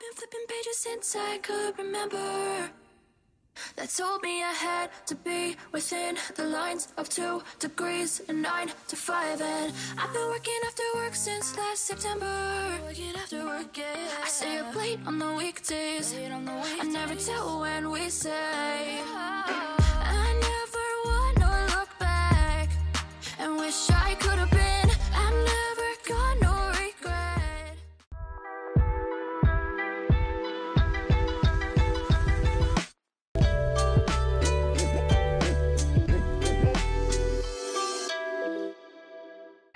been flipping pages since I could remember. That told me I had to be within the lines of 2 degrees and 9 to 5. And I've been working after work since last September. Working after work, yeah. I stay up late on the weekdays. I never tell when we say. I never wanna look back and wish I could have been. I'm never gonna regret.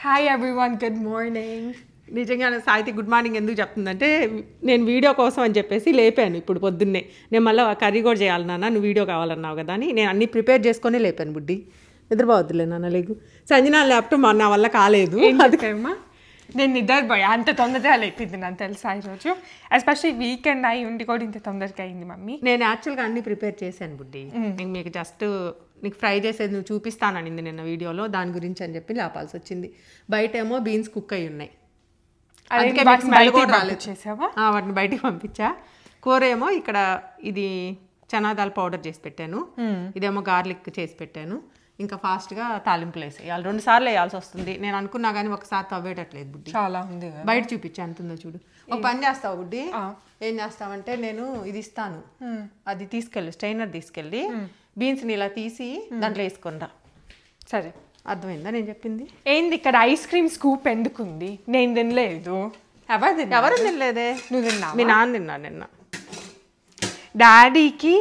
Hi everyone, good morning. నిజంగానే సాయితి good morning ఎందుకు చెప్తుందంటే నేను video కోసం అని చెప్పేసి లేపాను ఇప్పుడు పొద్దున్నే. నేను మళ్ళీ కర్రీ కూడా చేయాలి నాన్న, నువ్వు వీడియో కావాలన్నావు కదా అని నేను అన్నీ ప్రిపేర్ చేసుకొని లేపాను. బుడ్డి నిద్రపోవద్దులే నాన్న, లేకు. సంజన ల్యాప్టాప్ నా వల్ల కాలేదు. అమ్మా నేను నిద్రపోయా, అంత తొందరగా లేపింది నాకు తెలుసా ఈరోజు. ఎస్పెషల్లీ వీకెండ్ అయి ఉండి కూడా ఇంత తొందరగా అయింది మమ్మీ. నేను యాక్చువల్గా అన్నీ ప్రిపేర్ చేశాను బుడ్డి. నేను మీకు జస్ట్ నీకు ఫ్రై చేసేది నువ్వు చూపిస్తాననింది నిన్న వీడియోలో, దాని గురించి అని చెప్పి లేపాల్సి వచ్చింది. బయట ఏమో బీన్స్ కుక్ అయి ఉన్నాయి, అందుకే స్మెల్ కూడా రాలేదు. వాటిని బయటికి పంపించా. కూర ఏమో ఇక్కడ ఇది చనాదాల్ పౌడర్ చేసి పెట్టాను, ఇదేమో గార్లిక్ చేసి పెట్టాను. ఇంకా ఫాస్ట్గా తాలింపులు వేసేయాలి. 2 సార్లు వేయాల్సి వస్తుంది. నేను అనుకున్నా కానీ ఒకసారి తవ్వేటట్లేదు బుడ్డి. చాలా ఉంది బయట చూపించా ఎంతుందో చూడు. ఒక పని చేస్తావు బుడ్డి, ఏం చేస్తావంటే నేను ఇది ఇస్తాను, అది తీసుకెళ్ళి స్ట్రైనర్ తీసుకెళ్ళి బీన్స్ని ఇలా తీసి దాంట్లో వేసుకుందా. సరే, అర్థమైందా నేను చెప్పింది? ఏంది ఇక్కడ ఐస్ క్రీమ్ స్కూప్ ఎందుకుంది? నేను తినలేదు. ఎవరు తినలేదే? నువ్వు తిన్నా? మీ నాన్న తిన్నాడు నిన్న. డాడీకి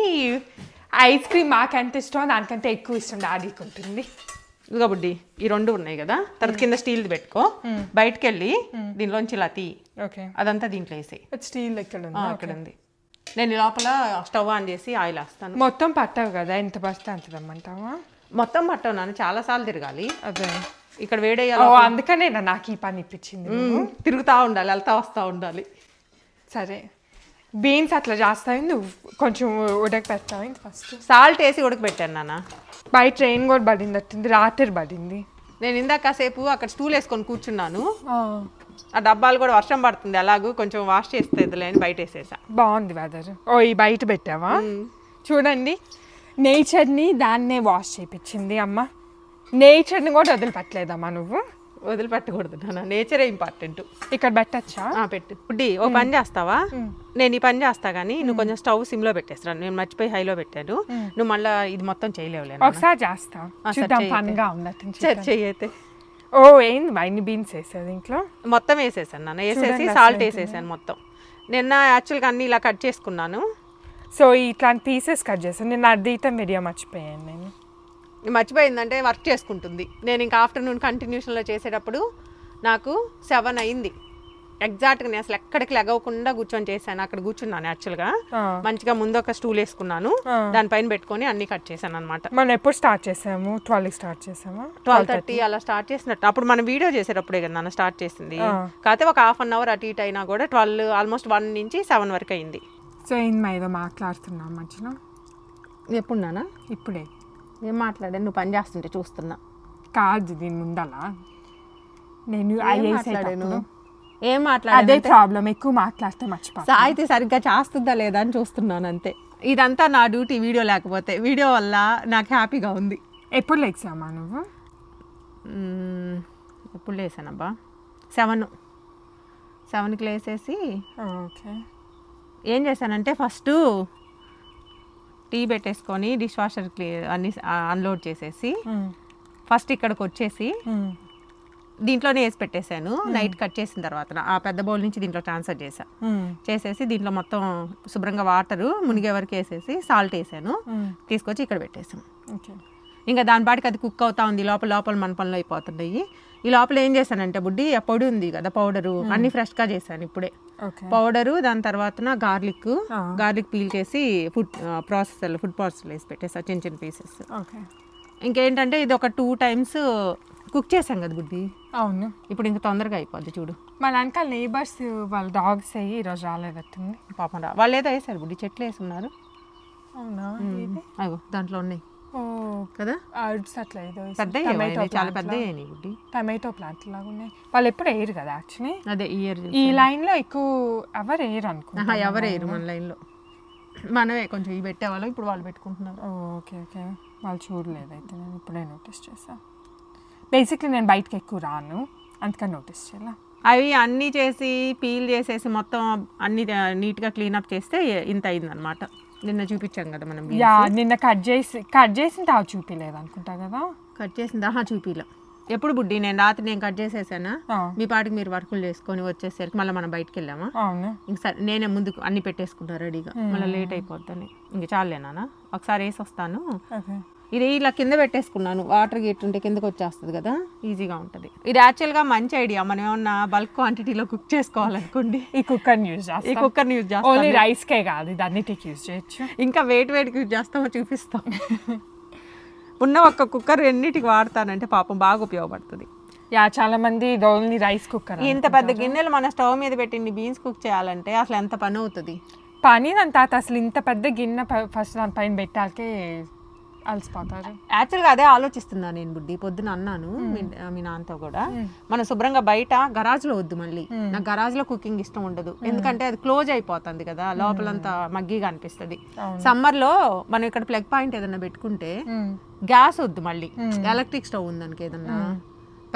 ఐస్ క్రీమ్ మాకంత ఇష్టం, దానికంటే ఎక్కువ ఇష్టం డాడీకి ఉంటుంది. ఇదిగో బుడ్డి, ఈ 2 ఉన్నాయి కదా, తర్వాత కింద స్టీల్ది పెట్టుకో, బయటకు వెళ్ళి దీనిలోంచి ఇలా తీ, ఓకే, అదంతా దీంట్లో వేసేయి. స్టీల్ ఇక్కడ మొత్తం పట్టవు కదా, ఎంత పడితే అంత దమ్మంటావా? మొత్తం పట్టవు నాన్న, చాలా సార్లు తిరగాలి. అదే ఇక్కడ వేడేయాలి. అందుకనే నాకు ఈ పని ఇప్పించింది. తిరుగుతూ ఉండాలి, వెళ్తా వస్తూ ఉండాలి. సరే, బీన్స్ అట్లా చేస్తావు, నువ్వు కొంచెం ఉడకపెడతావు. ఫస్ట్ సాల్ట్ వేసి ఉడకబెట్టాను నాన్న. బయట ట్రైన్ కూడా పడింది అట్టుంది, రాత్రి పడింది. నేను ఇందాక కాసేపు అక్కడ స్టూల్ వేసుకొని కూర్చున్నాను, ఆ డబ్బాలు కూడా వర్షం పడుతుంది, అలాగూ కొంచెం వాష్ చేస్తుంది అని బయట వేసేసా. బాగుంది వెదర్. ఈ బయట పెట్టావా? చూడండి, నేచర్ని దాన్నే వాష్ చేయించింది అమ్మ. నేచర్ని కూడా వదిలిపెట్టలేదమ్మా నువ్వు? వదిలిపెట్టకూడదు నాన్న, నేచరే ఇంపార్టెంట్. ఇక్కడ పెట్టచ్చా? పెట్టు బుడ్డి. ఓ పని చేస్తావా? నేను ఈ పని చేస్తా కానీ నువ్వు కొంచెం స్టవ్ సిమ్లో పెట్టేస్తాను. నేను మర్చిపోయి హైలో పెట్టాను, నువ్వు మళ్ళీ ఇది మొత్తం చేయలేవులే. ఒకసారి చేస్తా, పనిగా ఉన్నట్టు చెయ్యితే. ఏంది ఇన్ని బీన్స్ వేసేది ఇంట్లో? మొత్తం వేసేసాను నాన్న, వేసేసి సాల్ట్ వేసేసాను మొత్తం. నిన్న యాక్చువల్గా అన్నీ ఇలా కట్ చేసుకున్నాను. సో ఇట్లాంటి పీసెస్ కట్ చేస్తాను. నిన్న అద్దీతం వీడియో మర్చిపోయాను. నేను మర్చిపోయిందంటే వర్క్ చేసుకుంటుంది. నేను ఇంకా ఆఫ్టర్నూన్ కంటిన్యూషన్లో చేసేటప్పుడు నాకు 7 అయింది ఎగ్జాక్ట్గా. నేను అసలు ఎక్కడికి లెగవకుండా కూర్చొని చేశాను. అక్కడ కూర్చున్నాను యాక్చువల్గా, మంచిగా ముందు ఒక స్టూల్ వేసుకున్నాను, దానిపైన పెట్టుకొని అన్ని కట్ చేశాను అనమాట. మనం ఎప్పుడు స్టార్ట్ చేసాము? 12కి స్టార్ట్ చేసాము, 12:30 అలా స్టార్ట్ చేసినట్టు. అప్పుడు మనం వీడియో చేసేటప్పుడే కదా నన్ను స్టార్ట్ చేసింది. కాకపోతే ఒక ½ అన్ అవర్ అటు ఇటు అయినా కూడా 12 ఆల్మోస్ట్ 1 నుంచి 7 వరకు అయింది. సో ఏంది ఏదో మాట్లాడుతున్నాం మధ్యలో? ఎప్పుడు నాన్న? ఇప్పుడే. ఏం మాట్లాడాను? నువ్వు పని చేస్తుంటే చూస్తున్నా. కాదు, దీని ముందలా నేను ఏం మాట్లాడాను? అదే ప్రాబ్లం, ఎక్కువ మాట్లాడితే మర్చిపో. సాయితి సరిగ్గా చేస్తుందా లేదా అని చూస్తున్నాను అంతే. ఇదంతా నా డ్యూటీ, వీడియో లేకపోతే. వీడియో వల్ల నాకు హ్యాపీగా ఉంది. ఎప్పుడు లేచామా నువ్వు? ఎప్పుడు లేసానబ్బా? 7కి లేసేసి ఓకే. ఏం చేశానంటే ఫస్ట్ టీ పెట్టేసుకొని డిష్ వాషర్కి అన్ని అన్లోడ్ చేసేసి ఫస్ట్ ఇక్కడికి వచ్చేసి దీంట్లోనే వేసి పెట్టేశాను. నైట్ కట్ చేసిన తర్వాత ఆ పెద్ద బౌల్ నుంచి దీంట్లో ట్రాన్స్ఫర్ చేసేసి దీంట్లో మొత్తం శుభ్రంగా వాటరు మునిగే వరకు వేసేసి సాల్ట్ వేసాను, తీసుకొచ్చి ఇక్కడ పెట్టేసాను. ఇంకా దాని పాటికి అది కుక్ అవుతా ఉంది, లోపల మన పనులు అయిపోతున్నాయి. ఈ లోపల ఏం చేశానంటే బుడ్డి, ఆ పొడి ఉంది కదా పౌడరు, అన్ని ఫ్రెష్గా చేశాను ఇప్పుడే. పౌడరు, దాని తర్వాత గార్లిక్ పీల్ చేసి ఫుడ్ ప్రాసెసర్లో వేసి పెట్టేసా చిన్న చిన్న పీసెస్. ఇంకేంటంటే ఇది ఒక 2 times కుక్ చేసాం కదా బుడ్డి. అవును, ఇప్పుడు ఇంకా తొందరగా అయిపోద్ది. చూడు, మా వెనకాల నేబర్స్ వాళ్ళ డాగ్స్ అయ్యి ఈరోజు రాలేదట్టుంది. పాపం వాళ్ళు ఏదో వేసారు బుడ్డి, చెట్లు వేసి ఉన్నారు. అవునా? అయ్యో దాంట్లో ఉన్నాయి. కదా హర్బ్స్ అట్లా ఏదో పెద్ద చాలా పెద్ద బుడ్డి టమాటో ప్లాంట్ లాగా ఉన్నాయి. వాళ్ళు ఎప్పుడు వేయరు కదా యాక్చువల్లీ. అదే ఇయర్ ఈ లైన్లో ఎక్కువ ఎవరు వేయరు అనుకుంటా. ఎవరు వేయరు మన లైన్లో, మనమే కొంచెం ఇవి పెట్టేవాళ్ళం, ఇప్పుడు వాళ్ళు పెట్టుకుంటున్నారు. ఓకే ఓకే, వాళ్ళు చూడలేదు అయితే, నేను ఇప్పుడే నోటీస్ చేశాను. బేసిక్లీ నేను బయటకి ఎక్కువ రాను, అందుకని నోటీస్ చేయాల. అవి అన్నీ చేసి పీల్ చేసేసి మొత్తం అన్ని నీట్గా క్లీనప్ చేస్తే ఇంత అయిందనమాట. నిన్న చూపించాం కదా మనం. నిన్న కట్ చేసిన తావు చూపించలేదు అనుకుంటా కదా. కట్ చేసిందా? చూపిలా. ఎప్పుడు బుడ్డి నేను రాత్రి నేను కట్ చేసేసానా, మీ పాటికి మీరు వర్కులు చేసుకొని వచ్చేసరికి మళ్ళీ మనం బయటకు వెళ్ళామా. ఇంక సరే నేనే ముందుకు అన్ని పెట్టేసుకుంటా రెడీగా, మళ్ళీ లేట్ అయిపోద్దని. ఇంక చాలేనా, ఒకసారి వేసి వస్తాను. ఇది ఇలా కింద పెట్టేసుకున్నాను, వాటర్ గేట్ ఉంటే కిందకి వచ్చేస్తుంది కదా, ఈజీగా ఉంటుంది. ఇది యాక్చువల్గా మంచి ఐడియా. మనం ఏమన్నా బల్క్ క్వాంటిటీలో కుక్ చేసుకోవాలనుకోండి ఈ కుక్కర్ని యూజ్ చేస్తాం. ఓన్లీ రైస్కే కాదు, ఇది అన్నిటికి యూజ్ చేయొచ్చు. ఇంకా వేడికి యూజ్ చేస్తామో చూపిస్తాం. ఉన్న ఒక్క కుక్కర్ ఎన్నిటికి వాడతానంటే పాపం బాగా ఉపయోగపడుతుంది. చాలా మంది ఓన్లీ రైస్ కుక్కర్. ఇంత పెద్ద గిన్నెలు మన స్టవ్ మీద పెట్టింది బీన్స్ కుక్ చేయాలంటే అసలు ఎంత పని అవుతుంది. పని అంత అసలు ఇంత పెద్ద గిన్నె ఫస్ట్ దాని పైన పెట్టాకే అలసిపోతారు. యాక్చువల్గా అదే ఆలోచిస్తున్నా నేను బుడ్డి, పొద్దున అన్నాను మీ నాన్నతో కూడా, మనం శుభ్రంగా బయట గరాజ్లో వద్దు, మళ్ళీ నాకు గరాజ్లో కుకింగ్ ఇష్టం ఉండదు, ఎందుకంటే అది క్లోజ్ అయిపోతుంది కదా, లోపలంతా మగ్గిగా అనిపిస్తుంది. సమ్మర్లో మనం ఇక్కడ ప్లగ్ పాయింట్ ఏదన్నా పెట్టుకుంటే గ్యాస్ వద్దు, మళ్ళీ ఎలక్ట్రిక్ స్టవ్ ఉంది దానికి ఏదన్నా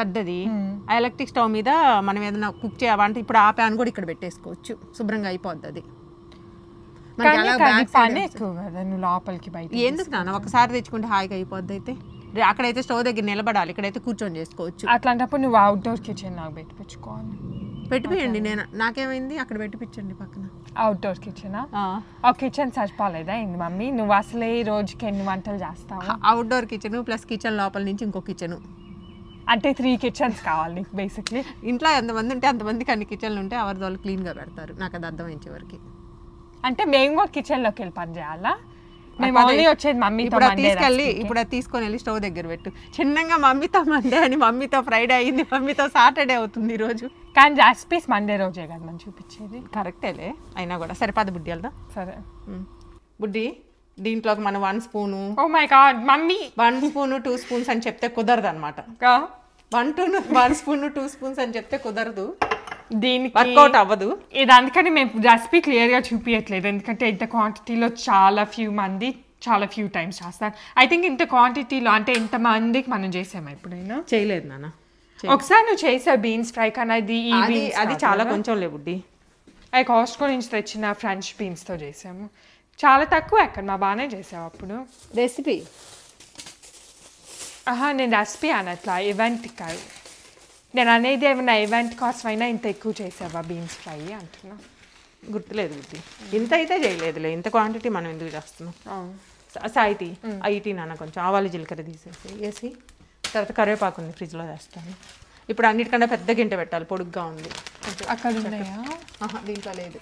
పెద్దది, ఆ ఎలక్ట్రిక్ స్టవ్ మీద మనం ఏదైనా కుక్ చేయాలంటే ఇప్పుడు ఆ ప్యాన్ కూడా ఇక్కడ పెట్టేసుకోవచ్చు, శుభ్రంగా అయిపోద్ది అది. లోపలికి బయట ఎందుకు నాన్న ఒకసారి తెచ్చుకుంటే హాయిగా అయిపోద్ది. అయితే అక్కడైతే స్టవ్ దగ్గర నిలబడాలి, ఇక్కడైతే కూర్చొని చేసుకోవచ్చు. అట్లాంటప్పుడు నువ్వు అవుట్డోర్ కిచెన్ నాకు పెట్టించుకోవాలి. పెట్టిపోయండి, నేను నాకేమైంది అక్కడ పెట్టిపించండి పక్కన. అవుట్డోర్ కిచెనా? ఆ కిచెన్ సరిపోలేదా ఏంది మమ్మీ? నువ్వు అసలే రోజుకి ఎన్ని వంటలు చేస్తావు? అవుట్డోర్ కిచెన్ ప్లస్ కిచెన్ లోపల నుంచి ఇంకో కిచెన్, అంటే 3 కిచెన్స్ కావాలి నీకు బేసిక్లీ. ఇంట్లో ఎంతమంది ఉంటే అంతమందికి అన్ని కిచెన్లు ఉంటే ఎవరిది వాళ్ళు క్లీన్గా పెడతారు, నాకు అది అర్థమైంచే వరకు. అంటే మేము కూడా కిచెన్లోకి వెళ్ళి పని చేయాలా? మేము ఓన్లీ వచ్చేది మమ్మీతో తీసుకెళ్ళి, ఇప్పుడు అది తీసుకొని వెళ్ళి స్టవ్ దగ్గర పెట్టు. చిన్నగా మమ్మీతో మండే అని, మమ్మీతో ఫ్రైడే అయింది, మమ్మీతో సాటర్డే అవుతుంది ఈరోజు. కానీ రెసిపీస్ మండే రోజే కదా మనం చూపించేది. కరెక్టేలే, అయినా కూడా సరిపద బుడ్డి వెళ్దా. సరే బుడ్డి, దీంట్లోకి మనం 1 spoon, oh my God mummy 1 spoon 2 spoons అని చెప్తే కుదరదు అనమాట. 1 స్పూన్ 2 స్పూన్స్ అని చెప్తే కుదరదు, దీనికి వర్కౌట్ అవ్వదు. ఇది అందుకని మేము రెసిపీ క్లియర్గా చూపించట్లేదు, ఎందుకంటే ఇంత క్వాంటిటీలో చాలా ఫ్యూ టైమ్స్ చేస్తాను. ఐ థింక్ ఇంత క్వాంటిటీలో అంటే ఇంత మందికి మనం చేసామా ఎప్పుడైనా? చేయలేదు నాన్న. ఒకసారి నువ్వు చేసావు బీన్స్ ఫ్రై, కానీ అది చాలా కొంచెం లేబుడ్డి. అది కాస్ట్కో నుంచి తెచ్చిన ఫ్రెంచ్ బీన్స్తో చేసాము, చాలా తక్కువ ఎక్కడ మా బాగానే చేసావు అప్పుడు. రెసిపీ నేను రెసిపీ అనట్లా, ఈవెంట్ కాదు నేను అనేది. ఏమన్నా ఈవెంట్ కోసం అయినా ఇంత ఎక్కువ చేసావా బీన్స్ ఫ్రై అంటున్నా? గుర్తులేదు బుద్ధి, ఇంత అయితే చేయలేదులే, ఇంత క్వాంటిటీ మనం ఎందుకు చేస్తున్నాం. సాయితీ ఐటీ నాన్న కొంచెం ఆవాలు జీలకర్ర వేసి తర్వాత కరివేపాకు ఉంది ఫ్రిడ్జ్లో వేస్తాను. ఇప్పుడు అన్నిటికన్నా పెద్ద గింట పెట్టాలి, పొడుగ్గా ఉంది. అక్కడ ఉన్నాయా? దీంట్లో లేదు,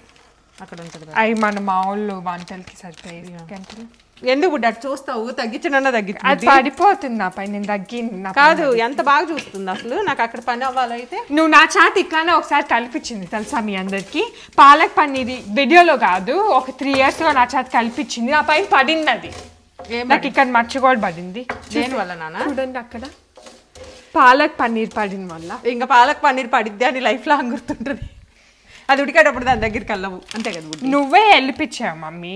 అక్కడ ఉంటుంది. అవి మన మామూలు వంటలకి సరిపోయి గంటలు. ఎందుకు బుడ్డి అటు చూస్తావు? తగ్గించనన్నా తగ్గించు, అది పడిపోతుంది నా పై. నేను తగ్గింది కాదు, ఎంత బాగా చూస్తుంది అసలు. నాకు అక్కడ పని అవ్వాలైతే నువ్వు నా చేత ఇట్లానే ఒకసారి కల్పించింది తెలుసా మీ అందరికి. పాలక్ పన్నీర్ వీడియోలో కాదు, ఒక 3 yearsలో నా చేత కల్పించింది, నా పైన పడింది. అది నాకు ఇక్కడ మర్చిపోయి పడింది. దేనివల్ల నాన్న? చూడండి అక్కడ పాలక్ పన్నీర్ పడిన వల్ల. ఇంకా పాలక్ పన్నీర్ పడిద్ది అని లైఫ్ లాంగ్ గుర్తుంటుంది. అది ఉడికేటప్పుడు దాని దగ్గరికి వెళ్ళవు, అంతే కదా. నువ్వే వెళ్ళిపించావు మమ్మీ,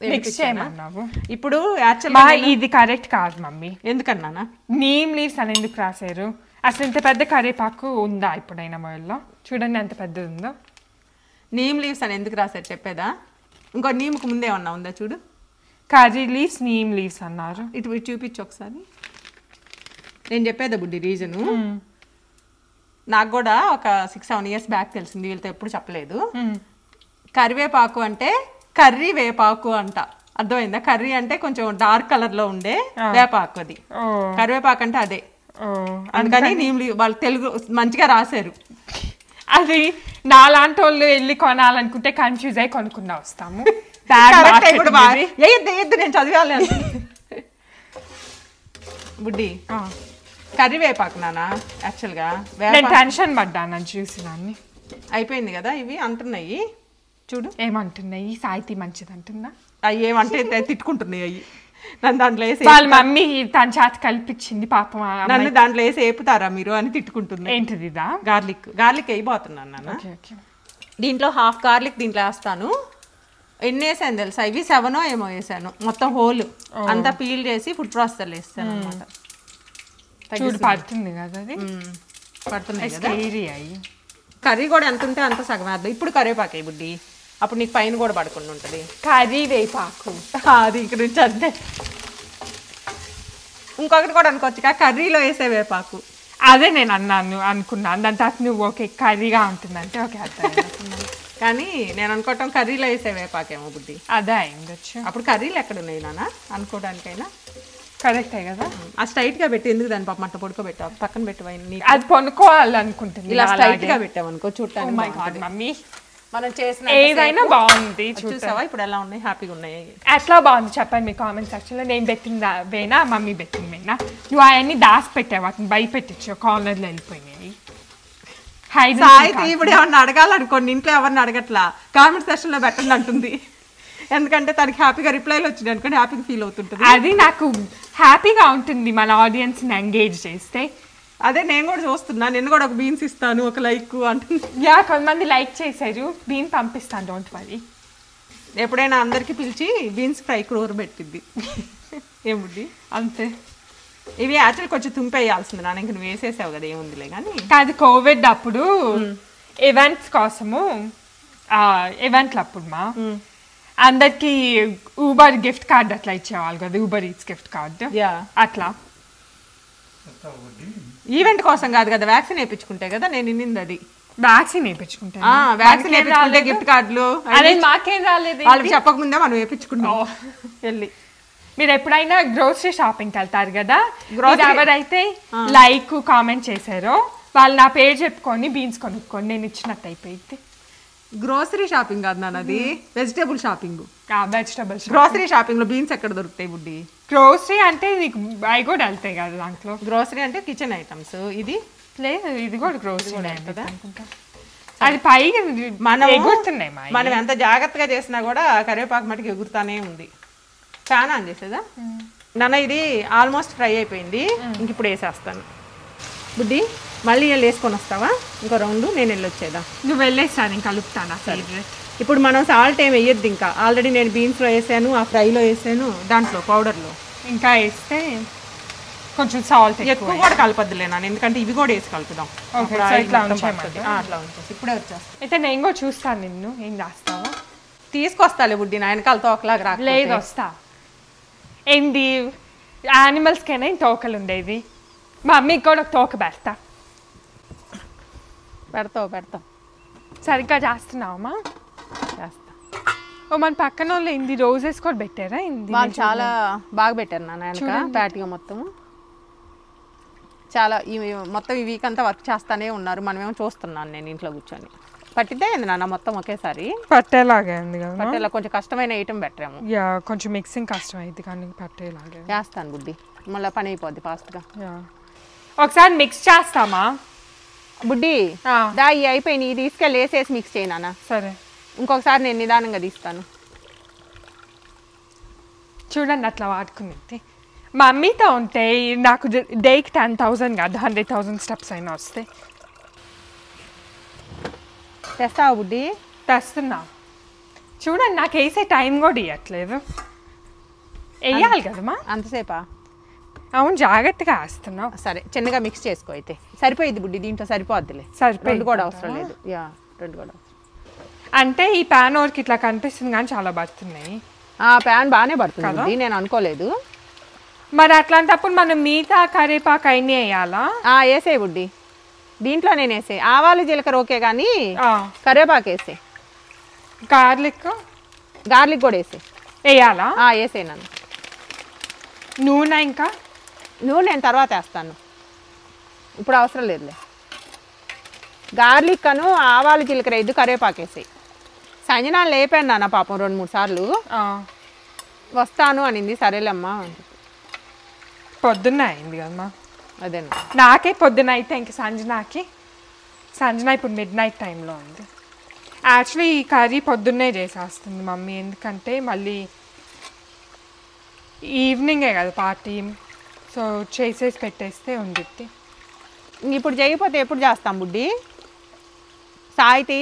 మిక్స్ చేయమన్నావు. ఇప్పుడు యాక్చువల్గా ఇది కరెక్ట్ కాదు మమ్మీ. ఎందుకన్నా నీమ్ లీవ్స్ అని ఎందుకు రాశారు? అసలు ఇంత పెద్ద కరివేపాకు ఉందా ఇప్పుడైనా మొదల్లో? చూడండి ఎంత పెద్దది ఉందో. నీమ్ లీవ్స్ అని ఎందుకు రాశారు చెప్పేదా? ఇంకో నీమ్కి ముందే ఏమన్నా ఉందా చూడు. కర్రీ లీవ్స్ నీమ్ లీవ్స్ అన్నారు. ఇటు చూపించు ఒకసారి. నేను చెప్పేదా బుడ్డి రీజను? నాకు కూడా ఒక 6-7 years బ్యాక్ తెలిసింది, వీళ్ళతో ఎప్పుడు చెప్పలేదు. కరివేపాకు అంటే కర్రీ వేపాకు అంట, అర్థమైందా? కర్రీ అంటే కొంచెం డార్క్ కలర్లో ఉండే వేపాకు, అది కరివేపాకు అంటే అదే. అందుకని వాళ్ళు తెలుగు మంచిగా రాశారు. అది నాలాంటి వాళ్ళు వెళ్ళి కొనాలనుకుంటే కన్ఫ్యూజ్ అయ్యి కొనుక్కున్నా వస్తాము. నేను చదివాలి బుడ్డి. కరివేపాకు నాన్న యాక్చువల్గా టెన్షన్ పడ్డాను చూసి దాన్ని. అయిపోయింది కదా, ఇవి అంటున్నాయి చూడు. ఏమంటున్నాయి? సాయితీ మంచిది అంటున్నా. అవి ఏమంటే తిట్టుకుంటున్నాయి. అవి నన్ను దాంట్లో వేసి వాళ్ళ మమ్మీ తన చేత కల్పించింది పాపం. నన్ను దాంట్లో వేసి వేపుతారా మీరు అని తిట్టుకుంటుంది. ఏంటిది ఇదా? గార్లిక్ వేయబోతున్నాను నాన్న. దీంట్లో హాఫ్ గార్లిక్ దీంట్లో వేస్తాను. ఎన్ని వేసాను తెలుసా? ఇవి 7 ఏమో వేసాను మొత్తం హోల్ అంతా పీల్ చేసి ఫుడ్ ప్రాసెసర్ వేస్తాను అనమాట. పడుతుంది కదా అది, పడుతున్నాయి కదా. కర్రీ కూడా ఎంత ఉంటే అంత సగం వేద్దాం. ఇప్పుడు కరివేపాకు బుడ్డి, అప్పుడు నీకు పైన కూడా పడకుండా ఉంటుంది. కర్రీ వేపాకు అది ఇక్కడ నుంచి అంతే. ఇంకొకటి కూడా అనుకోవచ్చు, కర్రీలో వేసే వేపాకు. అదే నేను అనుకున్నాను. దాని తర్వాత నువ్వు ఓకే కర్రీగా ఉంటుందంటే ఓకే అర్థం. కానీ నేను అనుకోవటం కర్రీలో వేసే వేపాకేమో బుడ్డి. అదే అయిందొచ్చు. అప్పుడు కర్రీలు ఎక్కడ ఉన్నాయి నాన్న అనుకోవడానికైనా కరెక్టే కదా. ఆ స్ట్రైట్ గా పెట్టి ఎందుకు దాని పాప మంట పడుకోబెట్టావు? పక్కన పెట్టిపోయింది. అది పొనుకోవాలనుకుంటుంది. ఇలా స్ట్రైట్ గా పెట్టామనుకో చూడటానికి. మమ్మీ మనం చేసిన ఏదైనా బాగుంది. చూసావా ఇప్పుడు ఎలా ఉన్నాయి? హ్యాపీగా ఉన్నాయి. ఎట్లా బాగుంది చెప్పండి మీ కామెంట్ సెక్షన్ లో. నేను పెట్టింది వేనా మమ్మీ పెట్టింది వేనా? నువ్వు అవన్నీ దాసి పెట్టావు, వాటిని భయపెట్టించు, కార్నర్లో వెళ్ళిపోయినాయి. ఇప్పుడు ఏమన్నా అడగాలనుకోండి, ఇంట్లో ఎవరిని అడగట్లా, కామెంట్ సెక్షన్ లో పెట్టండి అంటుంది. ఎందుకంటే తనకి హ్యాపీగా రిప్లైలు వచ్చింది అనుకోండి, హ్యాపీగా ఫీల్ అవుతుంటుంది. అది నాకు హ్యాపీగా ఉంటుంది మన ఆడియన్స్ ని ఎంగేజ్ చేస్తే. అదే నేను కూడా చూస్తున్నా. నేను కూడా ఒక బీన్స్ ఇస్తాను, ఒక లైక్ అంటుంది. కొంతమంది లైక్ చేశారు, బీన్ పంపిస్తాను, డోంట్ వరీ. ఎప్పుడైనా అందరికి పిలిచి బీన్స్ ఫ్రై కూర పెట్టింది. ఏముంది అంతే. ఇవి యాక్చువల్ కొంచెం తుంపేయాల్సింది నాన్న, ఇంక నువ్వు వేసేసావు కదా, ఏముందిలే. కానీ అది కోవిడ్ అప్పుడు ఈవెంట్స్ కోసము, ఈవెంట్లు అప్పుడు మా అందరికి ఊబర్ గిఫ్ట్ కార్డ్ అట్లా ఇచ్చేవాళ్ళు కదా, ఊబర్ ఈట్స్ గిఫ్ట్ కార్డ్ అట్లా. ఈవెంట్ కోసం కాదు కదా, వ్యాక్సిన్ వేయించుకుంటే కదా నేను ఇన్నింది. అది వ్యాక్సిన్ వేయించుకుంటే, వ్యాక్సిన్ వేయించుకుంటే గిఫ్ట్ కార్డులు అదే మాకేం రాలేదు. వాళ్ళకి చెప్పకముందే మనం వేయించుకున్నాం వెళ్ళి. మీరు ఎప్పుడైనా గ్రోసరీ షాపింగ్కి వెళ్తారు కదా, ఎవరైతే లైక్ కామెంట్ చేశారో వాళ్ళు నా పేరు చెప్పుకొని బీన్స్ కొనుక్కోండి, నేను ఇచ్చినట్టు అయిపోయింది. గ్రోసరీ షాపింగ్ కాదు నాన్న, అది vegetable shopping. Vegetables grocery shopping లో బీన్స్ ఎక్కడ దొరుకుతాయి బుడ్డి? గ్రోసరీ అంటే నీకు అవి కూడా వెళ్తాయి కదా దాంట్లో. గ్రోసరీ అంటే కిచెన్ ఐటమ్స్. ఇది లేదు, ఇది కూడా గ్రోసరీ అనుకుంటా. అది పైగా మనం ఎగురుతున్నాయి. మనం ఎంత జాగ్రత్తగా చేసినా కూడా కరివేపాకు మటుకు ఎగురుతానే ఉంది. ఫ్యాన్ ఆన్ చేసేదా నాన్న? ఇది ఆల్మోస్ట్ ఫ్రై అయిపోయింది. ఇంక ఇప్పుడు వేసేస్తాను బుడ్డి. మళ్ళీ నేను వేసుకొని వస్తావా ఇంకో రౌండ్? నేను వెళ్ళొచ్చేదా? నువ్వు వెళ్ళేస్తాను, నేను కలుపుతాను. ఫేవరెట్. ఇప్పుడు మనం సాల్ట్ ఏమి వేయద్దు ఇంకా. ఆల్రెడీ నేను బీన్స్లో వేసాను, ఆ ఫ్రైలో వేసాను, దాంట్లో పౌడర్లో ఇంకా వేస్తే కొంచెం సాల్ట్ ఎక్కువ కూడా కలపద్దులే నాన్న, ఎందుకంటే ఇవి కూడా వేసి కలుపుదాం. అట్లా ఉంచేసి ఇప్పుడే వచ్చేస్తాను. అయితే నేను కూడా చూస్తాను నిన్ను ఏం చేస్తావా. తీసుకొస్తాలే బుడ్డి, నా వెనకాల తోకలాగా రా. లేదు వస్తా. ఏంది యానిమల్స్కైనా తోకలు ఉండేది, మా మమ్మీకి కూడా ఒక తోక పెడతావు సరిగ్గా చేస్తున్నావమ్మా? చేస్తా. ఓ మన పక్కన వాళ్ళు ఏంది రోజెస్ కూడా పెట్టారా? వాళ్ళు చాలా బాగా పెట్టారు నాన్న, ప్యాటిగా మొత్తము. చాలా మొత్తం ఈ వీక్ అంతా వర్క్ చేస్తానే ఉన్నారు. మనమేమో చూస్తున్నాను నేను ఇంట్లో కూర్చొని. పట్టిద్దే ఏంది నాన్న మొత్తం ఒకేసారి? పట్టేలాగే ఉంది కదా. పట్టేలా కొంచెం కష్టమైన ఐటమ్ పెట్టాము. కొంచెం మిక్సింగ్ కష్టం అయింది కానీ పట్టేలాగే చేస్తాను బుడ్డి, మళ్ళీ పని అయిపోద్ది ఫాస్ట్గా. ఒకసారి మిక్స్ చేస్తామా బుడ్డి? దా ఈ అయిపోయి తీసుకెళ్ళి వేసేసి మిక్స్ చేయనా? సరే, ఇంకొకసారి నేను నిదానంగా తీస్తాను. చూడండి అట్లా వాడుకునేది. మా మమ్మీతో ఉంటే నాకు డేకి 10,000 కాదు 100,000 స్టెప్స్ అయినా వస్తాయి. తెస్తావా బుడ్డి? తెస్తున్నా. చూడండి నాకు వేసే టైం కూడా ఇవ్వట్లేదు. వేయాలి కదమ్మా. అంతసేపా? అవును, జాగ్రత్తగా వేస్తున్నావు. సరే, చిన్నగా మిక్స్ చేసుకో. అయితే సరిపోయింది బుడ్డి, దీంట్లో సరిపోద్దిలే. రెండు కూడా అవసరం లేదు. రెండు కూడా అంటే ఈ ప్యాన్ ఓర్కి ఇట్లా కనిపిస్తుంది కానీ చాలా పడుతున్నాయి. ప్యాన్ బాగానే పడుతుంది, నేను అనుకోలేదు. మరి అట్లాంటప్పుడు మనం మిగతా కరివేపాకు అయినా వేయాలా? వేసే బుడ్డి, దీంట్లో నేను వేసే. ఆవాలు జీలకర్ర ఓకే కానీ కరివేపాకు వేసే. గార్లిక్ కూడా వేయాలా? వేసే నన్ను. నూనె ఇంకా నూనె నేను తర్వాత వేస్తాను, ఇప్పుడు అవసరం లేదులే. గార్లిక్ అను ఆవాలు జీలకర్ర ఇది కరివేపాకు వేసాయి. సంజనాలు లేపాను నాన్న పాపం 2-3 సార్లు. వస్తాను అనింది, సరేలేమ్మా. పొద్దున్న అయింది కదమ్మా. అదేనా? నాకే పొద్దున అయితే ఇంక సంజన ఇప్పుడు మిడ్నైట్ టైంలో ఉంది. యాక్చువల్లీ ఈ కర్రీ పొద్దున్నే చేసేస్తుంది మమ్మీ, ఎందుకంటే మళ్ళీ ఈవినింగే కదా పార్టీ, సో చేసేసి పెట్టేస్తే ఉండిద్ది. ఇప్పుడు చేయకపోతే ఎప్పుడు చేస్తాం బుడ్డి? సాయితి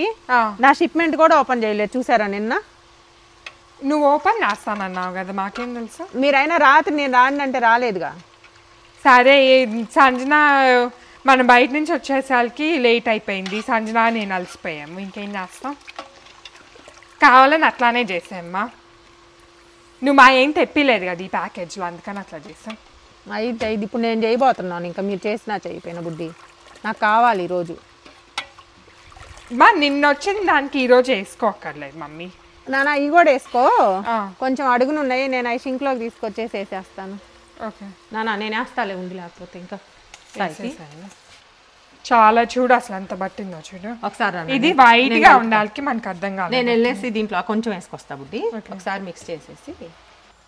నా షిప్మెంట్ కూడా ఓపెన్ చేయలేదు చూసారా నిన్న. నువ్వు ఓపెన్ చేస్తానన్నావు కదా, మాకేం తెలుసు. మీరైనా రాత్రి నేను రానంటే రాలేదుగా. సరే సంజన మనం బయట నుంచి వచ్చేసరికి లేట్ అయిపోయింది, సంజన నేను అలసిపోయాము, ఇంకేం చేస్తాం. కావాలని అట్లానే చేసామ్మా, నువ్వు మా ఏం తెప్పిలేదు కదా ఈ ప్యాకేజ్లో, అందుకని అట్లా చేసాం. అయితే ఇది ఇప్పుడు నేను చేయబోతున్నాను, ఇంకా మీరు చేసినా చేయపోయిన బుడ్డి నాకు కావాలి ఈరోజు. మా నిన్న వచ్చిన దానికి ఈరోజు వేసుకోక్కర్లేదు మమ్మీ. నాన్న ఇవి కూడా వేసుకో, కొంచెం అడుగునున్నాయి, నేను అవి సింక్లోకి తీసుకొచ్చేసి వేసేస్తాను. ఓకే నాన్న నేను వేస్తాలే ఉంది, లేకపోతే ఇంకా చాలా చూడు అసలు ఎంత పట్టిందో చూడు ఒకసారి. ఇది వైట్ గా ఉండాలి, మనకు అర్థం కాదు. నేను వెళ్ళేసి దీంట్లో కొంచెం వేసుకొస్తా బుడ్డి, ఒకసారి మిక్స్ చేసేసి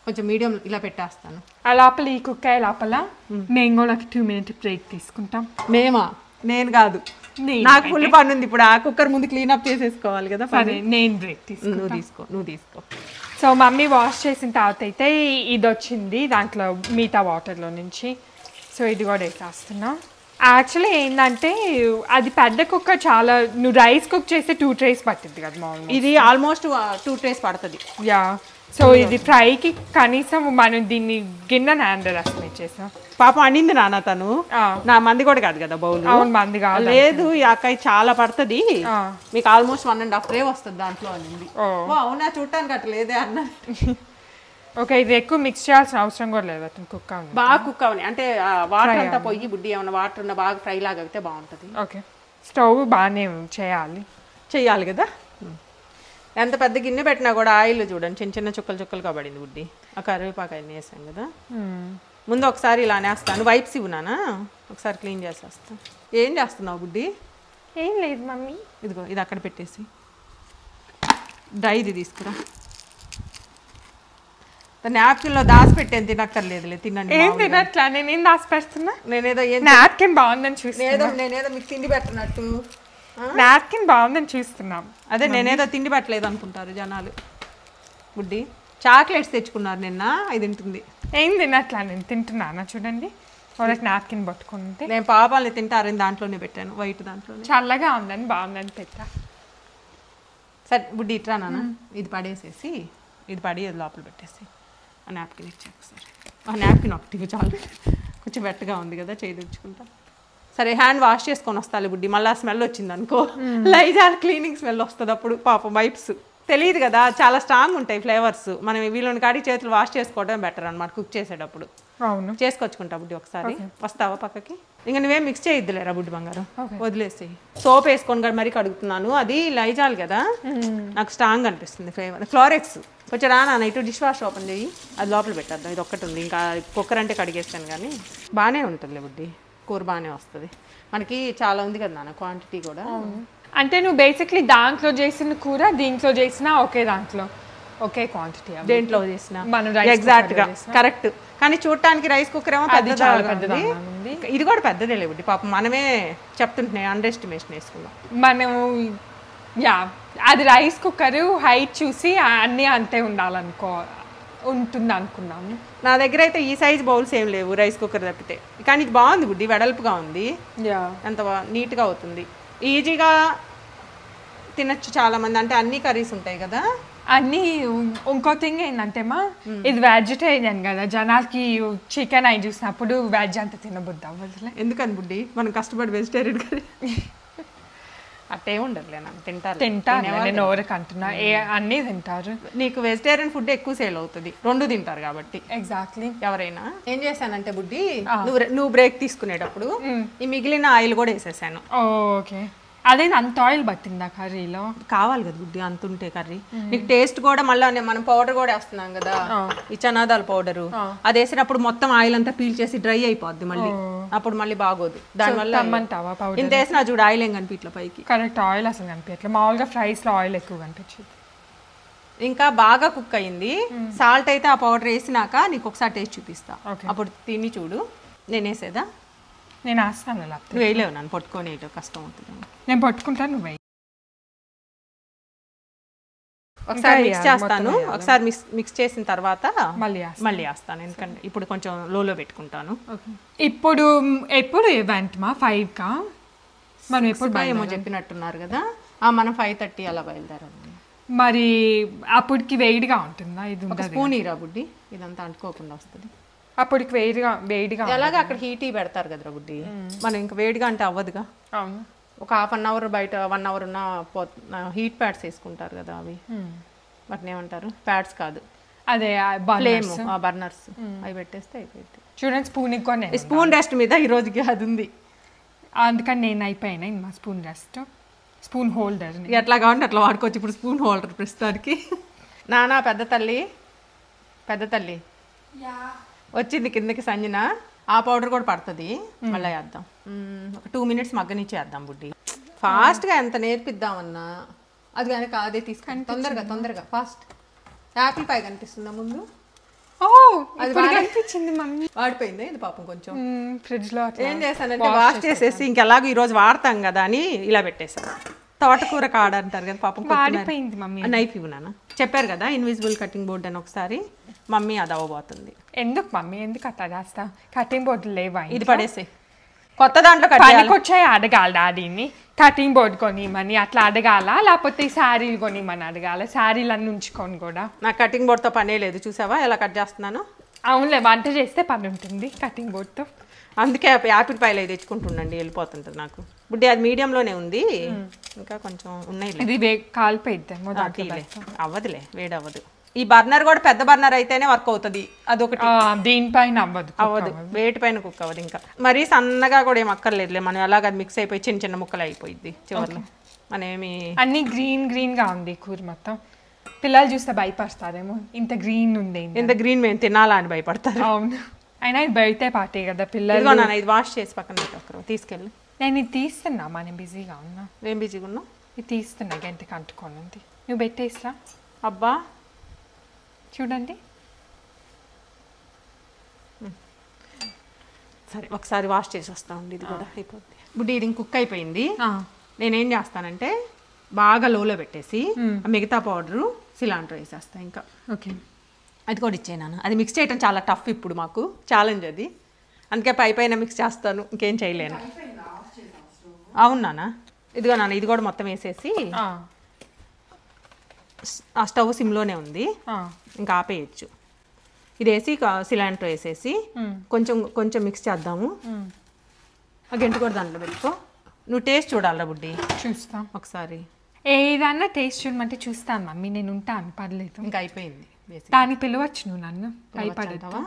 కొంచెం మీడియం ఇలా పెట్టేస్తాను. ఆ లోపల ఈ కుక్కాయ లోపల మేము కూడా 2 minutes బ్రేక్ తీసుకుంటాం. మేమా? నేను కాదు, నాకు ఫుల్ పని ఉంది ఇప్పుడు. ఆ కుక్కర్ ముందు క్లీనప్ చేసేసుకోవాలి కదా. సరే నేను బ్రేక్ తీసుకుంటా, నువ్వు తీసుకో. సో మమ్మీ వాష్ చేసిన తర్వాత అయితే ఇది వచ్చింది దాంట్లో మిగతా వాటర్లో నుంచి, సో ఇది కూడా వేసేస్తున్నా. యాక్చువల్లీ ఏంటంటే అది పెద్ద కుక్కర్, చాలా నువ్వు రైస్ కుక్ చేస్తే 2 trays పట్టింది కదా మామూలు. ఇది ఆల్మోస్ట్ 2 trays పడుతుంది. యా, సో ఇది ఫ్రైకి కనీసం మనం దీన్ని గిన్నె హ్యాండర్ అసలు చేసాం. పాపం అనింది నాన్న, తను నా మంది కూడా కాదు కదా బౌల్. అవును మంది కాదు, లేదు ఈ అక్కయ్య చాలా పడుతుంది, మీకు ఆల్మోస్ట్ 1.5 tray వస్తుంది దాంట్లో అనింది. అవునా, చూడటానికి అట్లా లేదే అన్న. ఓకే, ఇది ఎక్కువ మిక్స్ చేయాల్సిన అవసరం కూడా లేదు, అతను కుక్ అవ్వండి, బాగా కుక్ అవ్వని. అంటే వాటర్ అంతా పొయ్యి బుడ్డి ఏమన్నా వాటర్ ఉన్న బాగా ఫ్రై లాగా అయితే బాగుంటుంది. ఓకే, స్టవ్ బాగానే చేయాలి కదా. ఎంత పెద్ద గిన్నె పెట్టినా కూడా ఆయిల్ చూడండి చిన్న చిన్న చుక్కలు చుక్కలుగా పడింది బుడ్డి. ఆ కరివేపాకు అన్నీ వేసాం కదా. ముందు ఒకసారి ఇలా నేస్తాను, వైప్స్ ఇవ్వనానా, ఒకసారి క్లీన్ చేసేస్తాను. ఏం చేస్తున్నావు బుడ్డి? ఏం లేదు మమ్మీ, ఇదిగో ఇది అక్కడ పెట్టేసి డ్రైది తీసుకురా. నాప్కిన్లో దాచి పెట్టేది తినక్కర్లేదులే, తినండి. ఏం తినట్లా, నేనేం దాచి పెడుతున్నా? నేనేదో నాప్కిన్ బాగుందని చూస్తున్నా, నేనేదో మీకు తిండి పెట్టినట్టు. నాప్కిన్ బాగుందని చూస్తున్నాం. అదే నేనేదో తిండి పెట్టలేదు అనుకుంటారు జనాలు. బుడ్డి చాక్లెట్స్ తెచ్చుకున్నారు నిన్న, అది తింటుంది. ఏం తినట్లా, నేను తింటున్నానా చూడండి. వాళ్ళకి నాప్కిన్ పట్టుకుంటే నేను పాపాలని తింటారని దాంట్లోనే పెట్టాను, వైట్ దాంట్లోనే. చల్లగా ఉందని బాగుందని పెట్టా. సరే బుడ్డి ఇట్రా నాన్న, ఇది పడేసేసి ఇది పడి అది లోపల పెట్టేసి ఆ నాప్కిన్ ఇచ్చా ఒకసారి. ఆ నాప్కిన్ ఒకటి చాలు, కొంచెం వెట్టగా ఉంది కదా, చేయి తెచ్చుకుంటా. సరే హ్యాండ్ వాష్ చేసుకొని వస్తాలి బుడ్డి, మళ్ళీ స్మెల్ వచ్చింది అనుకో, లైజాల్ క్లీనింగ్ స్మెల్ వస్తుంది అప్పుడు. పాపం వైప్స్ తెలియదు కదా, చాలా స్ట్రాంగ్ ఉంటాయి ఫ్లేవర్స్. మనం వీళ్ళని కాడి చేతులు వాష్ చేసుకోవడం బెటర్ అనమాట కుక్ చేసేటప్పుడు. అవును, చేసుకొచ్చుకుంటా బుడ్డి. ఒకసారి వస్తావా పక్కకి? ఇంకా నువ్వేం మిక్స్ చేయొద్దులేరా బుడ్డి బంగారం, వదిలేసి. సోప్ వేసుకొని మరీ కడుగుతున్నాను, అది లైజాల్ కదా, నాకు స్ట్రాంగ్ అనిపిస్తుంది ఫ్లేవర్. ఫ్లోరెక్స్ కొంచెం రానా ఇటు డిష్ వాష్ ఓపెన్ చేయి, అది లోపల పెట్టేద్దాం. ఇది ఒక్కటి ఉంది, ఇంకా కుక్కర్ అంటే కడిగేస్తాను కానీ బాగానే ఉంటుంది బుడ్డి, కూర బాగానే వస్తుంది. మనకి చాలా ఉంది కదా నాన్న క్వాంటిటీ కూడా. అంటే నువ్వు బేసిక్లీ దాంట్లో చేసిన కూర దీంట్లో చేసినా ఒకే దాంట్లో ఒకే క్వాంటిటీ, దేంట్లో చేసిన ఎగ్జాక్ట్ గా కరెక్ట్. కానీ చూడటానికి రైస్ కుక్కర్ ఏమో పెద్దది, ఇది కూడా పెద్దదే లేవుడి. పాపం మనమే చెప్తుంటున్నాయి, అండర్ ఎస్టిమేషన్ వేసుకున్నాం మనము. యా, అది రైస్ కుక్కర్ హైట్ చూసి అన్నీ అంతే ఉంటుంది అనుకున్నాము. నా దగ్గర అయితే ఈ సైజ్ బౌల్స్ ఏం లేవు రైస్ కుక్కర్ తప్పితే. కానీ ఇది బాగుంది బుడ్డి, వెడల్పుగా ఉంది, ఎంత నీట్గా అవుతుంది, ఈజీగా తినచ్చు చాలా మంది. అంటే అన్ని కర్రీస్ ఉంటాయి కదా అన్నీ. ఇంకో థింగ్ ఏంటంటేమా, ఇది వెజిటేరియన్ కదా, జనాలకి చికెన్ అయి చూసినప్పుడు వెజ్ అంత తినబుద్ది అవ్వదులే. ఎందుకని బుడ్డి, మనం కష్టపడి వెజిటేరియన్ కర్రీ అట్టే ఉండదులే, నాకు తింటాను నేను ఎవరికి అంటున్నా, అన్నీ తింటారు. నీకు వెజిటేరియన్ ఫుడ్ ఎక్కువ సేల్ అవుతుంది, 2 తింటారు కాబట్టి. ఎగ్జాక్ట్లీ. ఎవరైనా ఏం చేశానంటే బుడ్డి, నువ్వు బ్రేక్ తీసుకునేటప్పుడు ఈ మిగిలిన ఆయిల్ కూడా వేసేసాను. ఓకే, అదే అంత ఆయిల్ పట్టిందా కర్రీలో? కావాలి కదా బుడ్డి, అంత ఉంటే కర్రీ నీకు టేస్ట్ కూడా. మళ్ళీ మనం పౌడర్ కూడా వేస్తున్నాం కదా, ఈ చనాదాల పౌడరు, అది వేసినప్పుడు మొత్తం ఆయిల్ అంతా పీల్ చేసి డ్రై అయిపోద్ది మళ్ళీ, అప్పుడు మళ్ళీ బాగోదు. దానివల్ల ఇంత వేసినా చూడు ఆయిల్ ఏం కనిపించట్లే పైకి. కరెక్ట్, ఆయిల్ అసలు కనిపించట్లేదు. మామూలుగా ఫ్రైస్ లో ఆయిల్ ఎక్కువ కనిపించింది. ఇంకా బాగా కుక్ అయింది. సాల్ట్ అయితే ఆ పౌడర్ వేసినాక నీకు ఒకసారి టేస్ట్ చూపిస్తా, అప్పుడు తిని చూడు. నేను వేసేదా? నేను వేస్తాను. నువ్వు వేయలేవు, నన్ను పట్టుకొని కష్టం అవుతుంది. నేను పట్టుకుంటాను, నువ్వు ఒకసారి మిక్స్ చేస్తాను. ఒకసారి మిక్స్ చేసిన తర్వాత మళ్ళీ వేస్తాను, ఎందుకంటే ఇప్పుడు కొంచెం లోలో పెట్టుకుంటాను. ఎప్పుడు ఈవెంట్ మా 5కా మనం ఎప్పుడు ఏమో చెప్పినట్టున్నారు కదా, మనం 5:30 అలా బయలుదేరాలి. మరి అప్పటికి వేడిగా ఉంటుందా? ఇది స్పూన్ ఇరా బుడ్డి, ఇదంతా అంటుకోకుండా వస్తుంది. అప్పటికి వేడిగా ఎలాగా అక్కడ హీట్ పెడతారు కదరా బుడ్డి, మనం ఇంకా వేడిగా అంటే అవ్వదుగా. ఒక 1/2 అవర్ బయట 1 అవర్ ఉన్న హీట్ ప్యాడ్స్ వేసుకుంటారు కదా, అవి వాటిని ఏమంటారు, ప్యాడ్స్ కాదు, అదే ఫ్లేమ్ బర్నర్స్, అవి పెట్టేస్తే అయిపోయింది. చూడండి స్పూన్ రెస్ట్ మీద ఈ రోజుకి అది ఉంది, అందుకని నేను అయిపోయినా మా స్పూన్ రెస్ట్. స్పూన్ హోల్డర్ ఎట్లా కావాలంటే అట్లా వాడుకోవచ్చు. ఇప్పుడు స్పూన్ హోల్డర్ ప్రస్తుతానికి. నానా పెద్ద తల్లి వచ్చింది కిందకి సంజన. ఆ పౌడర్ కూడా పడుతుంది, మళ్ళీ వేద్దాం. ఒక 2 minutes మగ్గనిచ్చేద్దాం బుడ్డి. ఫాస్ట్గా ఎంత నేర్పిద్దామన్నా అది కనుక అదే తీసుకొని తొందరగా ఫాస్ట్. యాపిల్ పై కనిపిస్తుందా ముందు? అది కనిపించింది మమ్మీ, వాడిపోయింది ఇది పాపం. కొంచెం ఫ్రిడ్జ్ లో ఏం చేశానంటే వాష్ చేసేసి ఇంకెలాగో ఈ రోజు వాడతాం కదా అని ఇలా పెట్టేసాను. తోటకూర కాడ అంటారు కదా పాపం, వాడిపోయింది మమ్మీ. నైఫ్ ఇవ్వనా, చెప్పారు కదా ఇన్విజిబుల్ కటింగ్ బోర్డ్ అని. ఒకసారి మమ్మీ అది అవ్వబోతుంది. ఎందుకు మమ్మీ, ఎందుకు అట్లా చేస్తా? కటింగ్ బోర్డు లేవా? ఇది పడేసే, కొత్త దాంట్లో పనికొచ్చాయి. అడగాలి డాడీని కటింగ్ బోర్డు కొనిమని అట్లా అడగాల, లేకపోతే శారీలు కొనిమని అడగాల? శారీలు అన్నీ ఉంచుకొని కూడా. నాకు కటింగ్ బోర్డ్తో పనే లేదు, చూసావా ఎలా కట్ చేస్తున్నాను. అవునులే, వంట చేస్తే పని ఉంటుంది కటింగ్ బోర్డ్తో. అందుకే యాపిల్ పాయలు అవి తెచ్చుకుంటుండండి, వెళ్ళిపోతుంటుంది నాకు. బుడ్డి అది మీడియంలోనే ఉంది, ఇంకా కొంచెం ఉన్నాయి. ఇది కాలిపోయిద్ది అవ్వదులే, వేడి అవ్వదు. ఈ బర్నర్ కూడా పెద్ద బర్నర్ అయితేనే వర్క్ అవుతుంది, అదొకటి. దీనిపైన అవ్వదు, వేటి పైన కుక్ అవ్వదు. ఇంకా మరీ సన్నగా కూడా ఏం అక్కర్లేదులే, మనం ఎలాగ మిక్స్ అయిపోయి చిన్న చిన్న ముక్కలు అయిపోయింది చివరిలో. మనమేమి అన్ని గ్రీన్ గా ఉంది కూర మొత్తం. పిల్లలు చూస్తే భయపడతారేమో, ఇంత గ్రీన్ ఉంది, ఇంత గ్రీన్ మేము తినాలా అని భయపడతారు. అవును, అయినా ఇది బయటే పాటే కదా పిల్లలు. ఇది వాష్ చేసి పక్కన పెట్టు, తీసుకెళ్ళి. నేను ఇది తీస్తున్నా, నేను బిజీగా ఉన్నా. ఏం బిజీగా ఉన్నావు? ఇది తీస్తున్నా, గంటకి అంటుకోను. నువ్వు పెట్టేస్తా. అబ్బా చూడండి, సరే ఒకసారి వాష్ చేసి వస్తామండి. ఇది కూడా అయిపోద్ది బుడ్డి, ఇది కుక్ అయిపోయింది. నేనేం చేస్తానంటే బాగా లోలో పెట్టేసి మిగతా పౌడరు సిలాంట్రో వేసేస్తాను. ఇంకా ఓకే, అది కూడా ఇచ్చేనాను. అది మిక్స్ చేయడం చాలా టఫ్ ఇప్పుడు మాకు, ఛాలెంజ్ అది. అందుకే పైన మిక్స్ చేస్తాను, ఇంకేం చేయలేను. అవునా, ఇదిగో నాన్న, ఇది కూడా మొత్తం వేసేసి ఆ స్టవ్ సిమ్లోనే ఉంది, ఇంకా ఆపేయచ్చు. ఇది వేసి సిలాంట్రో వేసేసి కొంచెం మిక్స్ చేద్దాము. ఆ గంట కూడా దాంట్లో పెట్టుకో. నువ్వు టేస్ట్ చూడాలరా బుడ్డి. చూస్తా ఒకసారి, ఏదన్నా టేస్ట్ చూడమంటే చూస్తాను మమ్మీ, నేను ఉంటాను, పర్లేదు. ఇంకా అయిపోయింది, దాన్ని పిలవచ్చు నువ్వు నన్ను, భయపడతావా?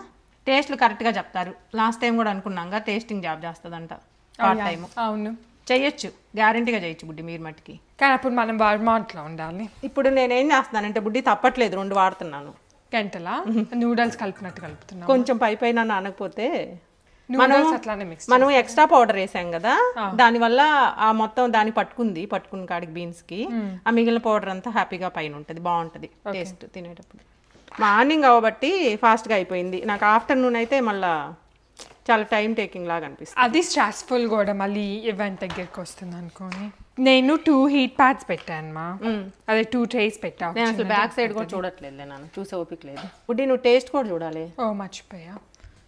టేస్ట్లు కరెక్ట్గా చెప్తారు. లాస్ట్ టైం కూడా అనుకున్నాగా టేస్టింగ్ జాబ్ చేస్తుందంట పార్ట్ టైం. అవును, చెయ్యొచ్చు, గ్యారంటీగా చేయొచ్చు బుడ్డి మీరు మట్టికి. కానీ అప్పుడు మనం వర్మాంట్లో ఉండాలి. ఇప్పుడు నేనేం చేస్తున్నానంటే బుడ్డి తప్పట్లేదు, 2 వాడుతున్నాను. గంటలా నూడిల్స్ కలిపినట్టు కలుపుతున్నా. కొంచెం పైన నానకపోతే మనం ఎక్స్ట్రా పౌడర్ వేసాం కదా, దానివల్ల ఆ మొత్తం దాన్ని పట్టుకున్న కాడికి బీన్స్ కి ఆ మిగిలిన పౌడర్ అంతా హ్యాపీగా పైన ఉంటుంది, బాగుంటుంది టేస్ట్ తినేటప్పుడు. మార్నింగ్ అవబట్టి ఫాస్ట్గా అయిపోయింది. నాకు ఆఫ్టర్నూన్ అయితే మళ్ళీ చాలా టైం టేకింగ్ లాగా అనిపిస్తుంది. అది స్ట్రెస్ఫుల్ కూడా, మళ్ళీ ఈవెంట్ దగ్గరికి వస్తుంది అనుకోని. నేను 2 హీట్ ప్యాడ్స్ పెట్టాను మా, అదే 2 ట్రేస్ పెట్టాను. నేను అసలు బ్యాక్ సైడ్ కూడా చూడట్లేదు, నేను చూసే ఓపిక లేదు. బుడ్డి నువ్వు టేస్ట్ కూడా చూడాలి. మర్చిపోయా,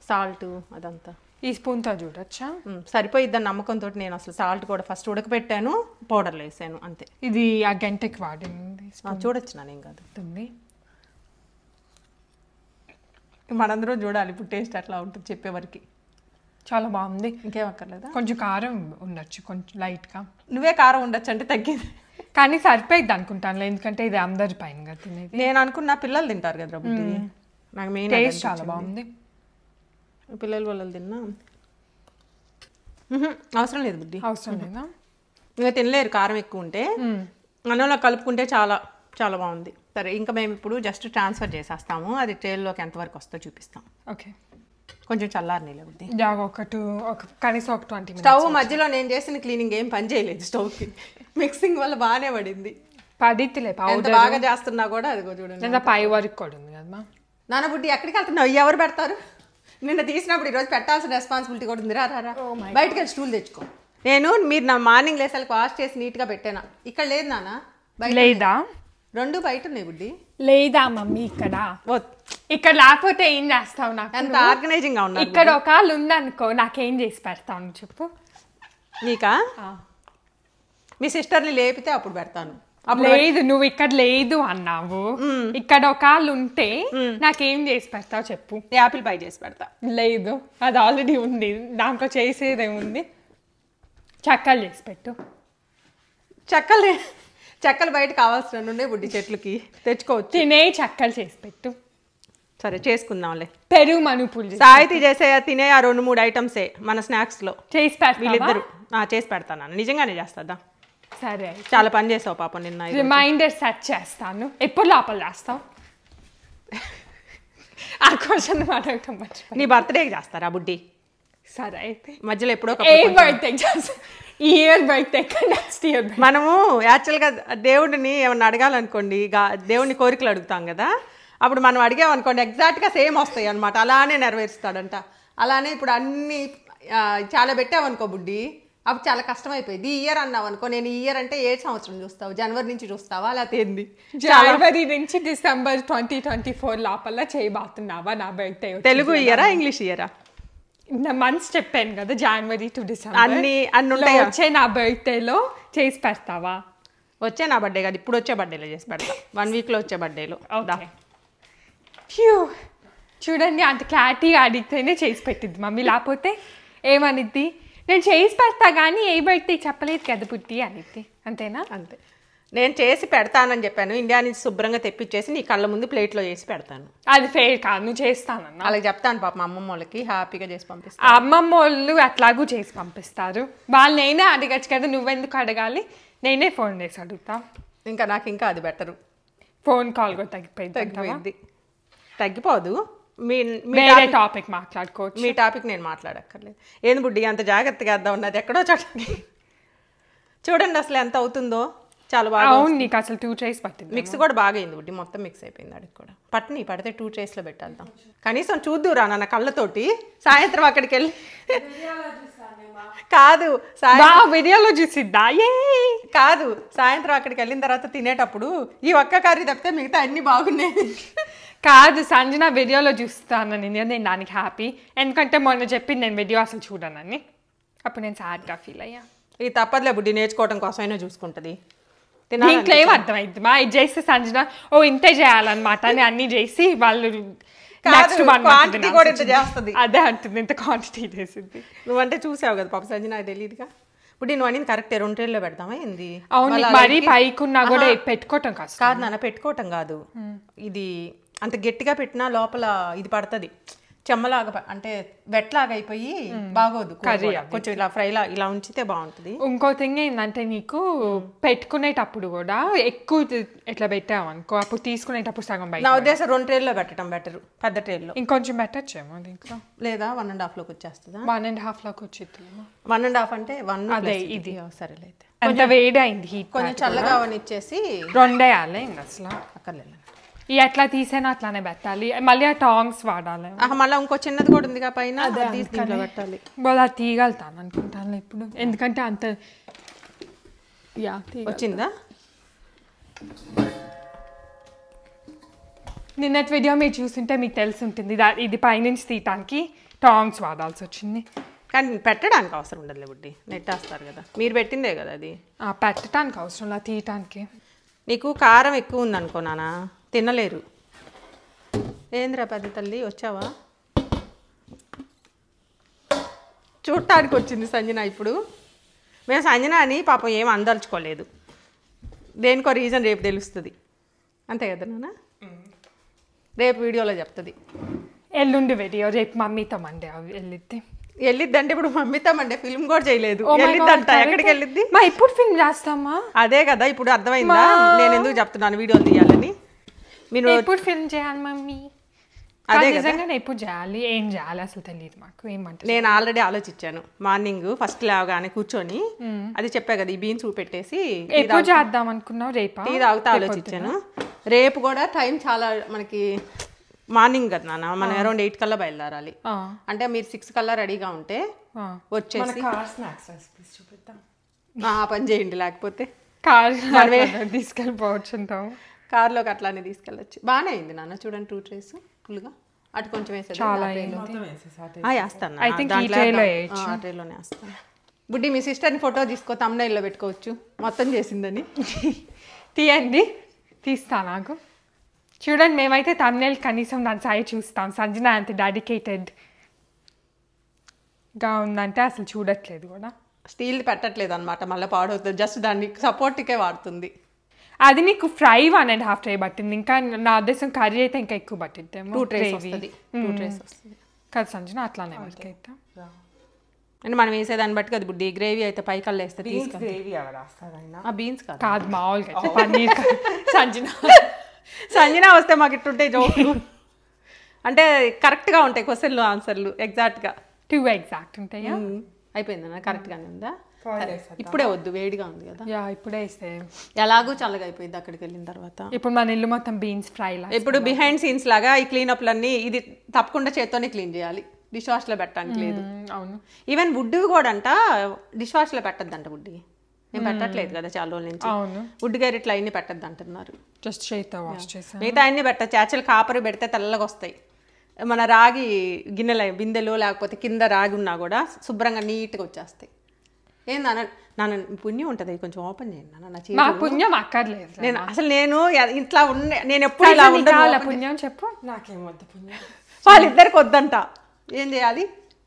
సాల్ట్ అదంతా ఈ స్పూన్తో చూడొచ్చా? సరిపోయిద్దని నమ్మకంతో నేను అసలు సాల్ట్ కూడా ఫస్ట్ ఉడకపెట్టాను, పౌడర్లు వేసాను అంతే. ఇది ఆ గంటకి వాడింది, చూడొచ్చు నానేం కాదు. మనందరం చూడాలి ఇప్పుడు టేస్ట్ ఎట్లా ఉంటుంది చెప్పేవరకు. చాలా బాగుంది, ఇంకేం అక్కర్లేదా? కొంచెం కారం ఉండొచ్చు, కొంచెం లైట్గా. నువ్వే కారం ఉండొచ్చు అంటే తగ్గింది, కానీ సరిపోయింది అనుకుంటాను, ఎందుకంటే ఇది అందరి పైన తినేది. నేను అనుకున్నా పిల్లలు తింటారు కదా బుద్ధి, నాకు మెయిన్ టేస్ట్ చాలా బాగుంది. పిల్లలు తిన్నా అవసరం లేదు బుద్ధి, అవసరం లేదా? ఇంకా తినలేరు కారం ఎక్కువ ఉంటే. అన్నంలో కలుపుకుంటే చాలా చాలా బాగుంది. సరే ఇంకా మేము ఇప్పుడు జస్ట్ ట్రాన్స్ఫర్ చేసేస్తాము, అది ట్రైల్లోకి ఎంతవరకు వస్తుందో చూపిస్తాం. ఓకే, కొంచెం చల్లారి నీళ్ళు బుద్ధి. కనీసం ఒక 20 minutes. స్టవ్ మధ్యలో నేను చేసిన క్లీనింగ్ ఏం పని చేయలేదు, స్టవ్కి మిక్సింగ్ వల్ల బాగానే పడింది. ఎంత బాగా చేస్తున్నా కూడా అది చూడండి పై వరకు కూడా ఉంది కదా. నాన్న బుడ్డి ఎక్కడికి వెళ్తున్నావు? ఎవరు పెడతారు? నిన్న తీసినప్పుడు ఈరోజు పెట్టాల్సిన రెస్పాన్సిబిలిటీ కూడా ఉంది. రా బయటకు వెళ్ళి స్టూల్ తెచ్చుకో. మీరు నా మార్నింగ్ లేసరికి వాష్ చేసి నీట్గా పెట్టానా, ఇక్కడ లేదు నాన్న. లేదా రెండు బయట ఉన్నాయి బుడ్డి. లేదా మమ్మీ ఇక్కడ లేకపోతే ఏం చేస్తావు? నాకు ఎంత ఆర్గనైజింగ్ గా ఉన్నా. ఇక్కడ ఒక వాళ్ళు ఉందనుకో, నాకేం చేసి పెడతావు చెప్పు? నీకా? మీ సిస్టర్ని లేపితే అప్పుడు పెడతాను. లేదు, నువ్వు ఇక్కడ లేదు అన్నావు. ఇక్కడ ఒక వాళ్ళు ఉంటే నాకేం చేసి పెడతావు చెప్పు? యాపిల్ పై చేసి పెడతా. లేదు, అది ఆల్రెడీ ఉంది, దాంట్లో చేసేదే ఉంది. చెక్కలు చేసి పెట్టు. చెక్కలు బయట కావాల్సిన ఉండే బుడ్డి, చెట్లకి తెచ్చుకోవచ్చు. తినే చెక్కలు చేసి పెట్టు. సరే చేసుకుందాంలే. పెరుగు మనుపులు సాయితీ చేసే తినే ఆ 2-3 ఐటమ్సే మన స్నాక్స్ లో చేసి పెడతా. వీళ్ళిద్దరు చేసి పెడతాను. నిజంగానే చేస్తుందా? సరే, చాలా పని చేసావు పాపం నిన్న. రిమైండర్ సెట్ చేస్తాను. ఎప్పుడు లోపల చేస్తావు? ఆ క్వశ్చన్ అడగటం మర్చిపోయి. నీ బర్త్డేకి చేస్తారా బుడ్డి? సరే అయితే మధ్యలో ఎప్పుడో బర్త్డే ఈ ఇయర్ బర్త్డే నెక్స్ట్ ఇయర్. మనము యాక్చువల్గా దేవుడిని ఏమన్నా అడగాలనుకోండి, దేవుడిని కోరికలు అడుగుతాం కదా, అప్పుడు మనం అడిగామనుకోండి ఎగ్జాక్ట్గా సేమ్ వస్తాయి అనమాట. అలానే నెరవేరుస్తాడంట. అలానే ఇప్పుడు అన్ని చాలా పెట్టామనుకో బుడ్డి, అప్పుడు చాలా కష్టం అయిపోయింది. ఈ ఇయర్ అన్నావు అనుకో, నేను ఈ ఇయర్ అంటే 7 సంవత్సరం చూస్తావు, జనవరి నుంచి చూస్తావా లేకపోతే ఏంది? జనవరి నుంచి డిసెంబర్ 2024 లోపల చేయబోతున్నావా నా బర్త్డే? తెలుగు ఇయరా ఇంగ్లీష్ ఇయరా? మంత్స్ చెప్పాను కదా, జనవరి టు డిసెంబర్ అన్ని ఉంటాయి. వచ్చే నా బర్త్డేలో చేసి పెడతావా? వచ్చే నా బర్త్డే కాదు, ఇప్పుడు వచ్చే బర్త్డేలో చేసి పెడతా. 1 వీక్లో వచ్చే బర్త్డేలో. చూడండి, అంత క్లారిటీగా అడిగితేనే చేసి పెట్టిద్ది మమ్మీ, లేకపోతే ఏమనిద్ది? నేను చేసి పెడతా కానీ ఏ బర్త్డే చెప్పలేదు కదా పుట్టి అనిద్ది. అంతేనా? అంతే. నేను చేసి పెడతానని చెప్పాను. ఇండియా నుంచి శుభ్రంగా తెప్పించేసి నీ కళ్ళ ముందు ప్లేట్లో చేసి పెడతాను. అది ఫెయిర్ కాదు, నువ్వు చేస్తానన్నా. అలాగే చెప్తాను పాప, మా అమ్మమ్మ వాళ్ళకి హ్యాపీగా చేసి పంపిస్తాను. అమ్మమ్మ వాళ్ళు అట్లాగూ చేసి పంపిస్తారు. వాళ్ళు నేనే అడగచ్చు కదా, నువ్వెందుకు అడగాలి? నేనే ఫోన్ చేసి అడుగుతా. నాకు ఇంకా అది బెటరు. ఫోన్ కాల్ కూడా తగ్గిపోయింది. తగ్గిపోదు. వేరే టాపిక్ మాట్లాడుకోవచ్చు. మీ టాపిక్ నేను మాట్లాడక్కర్లేదు. ఏంది బుడ్డి అంత జాగ్రత్తగా అద్దాం ఉన్నది ఎక్కడో చోట. చూడండి అసలు ఎంత అవుతుందో. చాలా బాగా. అవును, నీకు అసలు 2 ట్రేస్ పట్టింది. మిక్స్ కూడా బాగా అయింది బుడ్డి, మొత్తం మిక్స్ అయిపోయింది. అడిగి కూడా పడితే 2 ట్రేస్లో పెట్టేద్దాం. కనీసం చూద్దురా నాన్న కళ్ళతోటి. సాయంత్రం అక్కడికి వెళ్ళి కాదు వీడియోలో చూసిద్దా? కాదు, సాయంత్రం అక్కడికి వెళ్ళిన తర్వాత తినేటప్పుడు ఈ ఒక్క కర్రీ తప్పితే మిగతా అన్ని బాగున్నాయి. కాదు, సంజన వీడియోలో చూస్తాను నేను దానికి హ్యాపీ. ఎందుకంటే మొన్న చెప్పింది నేను వీడియో అసలు చూడనని. అప్పుడు నేను సాడ్గా ఫీల్ అయ్యా. ఇది తప్పదులే బుడ్డి, నేర్చుకోవడం కోసమైనా చూసుకుంటుంది. దీంట్లో ఏం అర్థమైంది మా? ఇది చేస్తే సంజన ఇంతే చేయాలన్నమాట అని అన్ని చేసి వాళ్ళు చేస్తుంది. అదే అంటుంది, ఇంత క్వాంటిటీ చేసింది. నువ్వంటే చూసావు కదా పాప సంజన, నాకు తెలియదుగా. ఇప్పుడు నువ్వు అనేది కరెక్టే, 2 ట్రేల్లో పెడతామా ఏంది? అవును, మరీ పైకున్నా కూడా పెట్టుకోవటం కాదు నాన్న, పెట్టుకోవటం కాదు. ఇది అంత గట్టిగా పెట్టినా లోపల ఇది పడుతుంది, చెమ్మలాగా అంటే వెట్లాగా అయిపోయి బాగోదు. కొంచెం ఇలా ఫ్రైలా ఇలా ఉంచితే బాగుంటుంది. ఇంకో థింగ్ ఏంటంటే, నీకు పెట్టుకునేటప్పుడు కూడా ఎక్కువ ఎట్లా పెట్టావు అనుకో, అప్పుడు తీసుకునేటప్పుడు సగం బయట. నా ఉద్దేశం 2 ట్రేల్లో పెట్టడం బెటర్, పెద్ద ట్రేల్లో. ఇంకొంచెం పెట్టచ్చేమో దీంట్లో. లేదా 1.5లోకి వచ్చేస్తుందా? 1.5లోకి వచ్చింది. 1.5 అంటే 1 అదే ఇది. సరేలైతే అంత వేడి అయింది, హీట్ కొంచెం చల్లగా అవనిచ్చేసి 2 వేయాలి. అసలు అక్కర్లేదు, ఎట్లా తీసేనా అట్లానే పెట్టాలి. మళ్ళీ ఆ టాంగ్స్ వాడాలి. మళ్ళీ ఇంకో చిన్నది కూడా ఉంది పైన, పెట్టాలి. అలా తీయగలుగుతాను అనుకుంటాను ఇప్పుడు, ఎందుకంటే అంత వచ్చిందా. నిన్నటి వీడియో మీరు చూస్తుంటే మీకు తెలిసి ఉంటుంది, ఇది పైనుంచి తీయటానికి టాంగ్స్ వాడాల్సి వచ్చింది. కానీ పెట్టడానికి అవసరం ఉండదులే బుడ్డి, నెట్టేస్తారు కదా. మీరు పెట్టిందే కదా అది. పెట్టడానికి అవసరం లేదు, తీయటానికి. నీకు కారం ఎక్కువ ఉంది అనుకో నాన్న, తినలేరు. ఏంద్రా పెద్ద తల్లి వచ్చావా? చూడటానికి వచ్చింది సంజన. ఇప్పుడు మేము సంజన అని పాపం ఏం అందలుచుకోలేదు, దేనికో రీజన్ రేపు తెలుస్తుంది. అంతే కదా నాన్న, రేపు వీడియోలో చెప్తుంది. ఎల్లుండి వీడియో రేపు మమ్మీతో మండే వెళ్ళిద్దంటే ఇప్పుడు మమ్మీతో మండే ఫిల్మ్ కూడా చేయలేదు. వెళ్ళిద్దంట. ఎక్కడికి వెళ్ళిద్ది? ఎప్పుడు ఫిల్మ్ చేస్తామా? అదే కదా ఇప్పుడు అర్థమైందా నేను ఎందుకు చెప్తున్నాను వీడియోలు తీయాలని. మీరు ఎప్పుడు ఫిల్మ్ చేయాలి మమ్మీ? అదే నిజంగా ఎప్పుడు చేయాలి, ఏం చేయాలి అసలు తెలియదు మాకు. ఏమంటే నేను ఆల్రెడీ ఆలోచించాను. మార్నింగ్ ఫస్ట్ లేవగానే కూర్చొని అది చెప్పా కదా, ఈ బీన్స్ పెట్టేసి ఎప్పుడు చేద్దాం అనుకున్నావు? రేపు టీ తాగుతా ఆలోచించాను. రేపు కూడా టైం చాలా మనకి మార్నింగ్ కదా నాన్న, మనం అరౌండ్ 8 కల్లా బయలుదేరాలి. అంటే మీరు 6 కల్లా రెడీగా ఉంటే వచ్చేసి చూపిద్దాం. పని చేయండి, లేకపోతే కార్ తీసుకెళ్ళిపోవచ్చు. కార్లోకి అట్లానే తీసుకెళ్ళచ్చు. బాగానే అయింది నాన్న, చూడండి 2 trays ఫుల్గా. అటు కొంచెం వేసేది చాలా వేస్తాను, I think ఈ ట్రేలో ఆ ట్రేలోనే వేస్తాను. బుడ్డి మీ సిస్టర్ని ఫోటో తీసుకో, thumbnail-లో పెట్టుకోవచ్చు మొత్తం చేసిందని. తీయండి, తీస్తా. నాకు చూడండి, మేమైతే thumbnail కనీసం దాని సైడ్ చూస్తాం. సంజన అంత డెడికేటెడ్గా ఉందంటే అసలు చూడట్లేదు కూడా. స్టీల్ పెట్టట్లేదు అనమాట, మళ్ళీ పాడవుతుంది. జస్ట్ దాన్ని సపోర్ట్కే వాడుతుంది. అది నీకు ఫ్రై 1.5 tray పట్టింది. ఇంకా నా ఉద్దేశం కర్రీ అయితే ఇంకా ఎక్కువ పట్టిద్దేమో. 2 trays వస్తుంది. 2 trays వస్తుంది కదా సంజన, అట్లానే వరకు అయితే. అంటే మనం వేసేదాన్ని బట్టి కదా బుడ్డి. గ్రేవీ అయితే పైకల్లా వేస్తే గ్రేవీ ఎవరు వస్తారైనా బీన్స్ కాదు మామూలుగా పన్నీర్ సంజన సంజన వస్తే మాకు ఇట్టుంటే జోకులు. అంటే కరెక్ట్గా ఉంటాయి క్వశ్చన్లు ఆన్సర్లు ఎగ్జాక్ట్గా 2 ఎగ్జాక్ట్ ఉంటాయా? అయిపోయిందన్న, కరెక్ట్గానే ఉందా? ఇప్పుడే వద్దు, వేడిగా ఉంది కదా. ఇప్పుడే ఇస్తే ఎలాగూ చల్లగా అయిపోయింది అక్కడికి వెళ్ళిన తర్వాత. ఇప్పుడు మన ఇల్లు మొత్తం బీన్స్ ఫ్రై లా. ఇప్పుడు బిహైండ్ సీన్స్ లాగా ఈ క్లీనప్లన్నీ ఇది తప్పకుండా చేత్తోనే క్లీన్ చేయాలి, డిష్ వాష్లో పెట్టడానికి లేదు. అవును, ఈవెన్ వుడ్ కూడా అంట డిష్ వాష్లో పెట్టద్దంట. వుడ్డి నేను పెట్టట్లేదు కదా చాలా రోజుల నుంచి. అవును, వుడ్ గైరెట్లు అవన్నీ పెట్టద్దు అంటున్నారు. జస్ట్ చేతితో వాష్ చేసి. మిగతా అన్ని పెట్టచ్చు. యాక్చువల్ కాపర్ పెడితే తెల్లగా వస్తాయి. మన రాగి గిన్నెలు బిందెలు లేకపోతే కింద రాగి ఉన్నా కూడా శుభ్రంగా నీట్గా వచ్చేస్తాయి. ఏందన్న నాన్న పుణ్యం ఉంటుంది, కొంచెం ఓపెన్ చేయండి నాన్న. నా పుణ్యం అక్కర్లేదు. నేను ఇట్లా నేను ఎప్పుడు ఇలా ఉండాలి. పుణ్యం చెప్పు. నాకేమొద్దు పుణ్యం, వాళ్ళిద్దరికి వద్దంట. ఏం చేయాలి?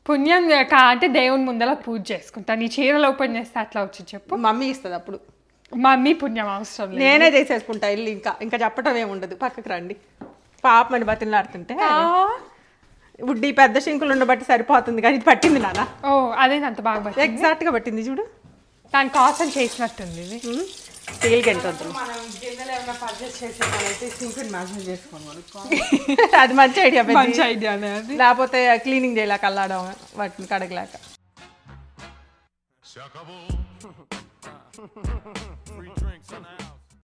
పుణ్యం అంటే దేవుని ముందర పూజ చేసుకుంటా. నీ చీరలు ఓపెన్ చేస్తే అట్లా వచ్చి చెప్పు. మమ్మీ ఇస్తుంది అప్పుడు. మమ్మీ పుణ్యం అవసరం లేదు, నేనే చేసేసుకుంటా ఇల్లు. ఇంకా చెప్పడం ఏముండదు. పక్కకు రండి. పాపమని బతిలాడుతుంటే బుడ్డి పెద్ద శంకులు ఉండబట్టి సరిపోతుంది, కానీ ఇది పట్టింది నాన్న. ఓ అదే అంత బాగా పట్టింది, ఎగ్జాక్ట్గా పట్టింది చూడు. దాని కోసం చేసినట్టుంది ఇది. స్టీల్ గంటొద్దు. అది మంచి ఐడియా, మంచి ఐడియానే అది. లేకపోతే క్లీనింగ్ చేయలేక అల్లాడం, వాటిని కడగలేక. Free drinks on the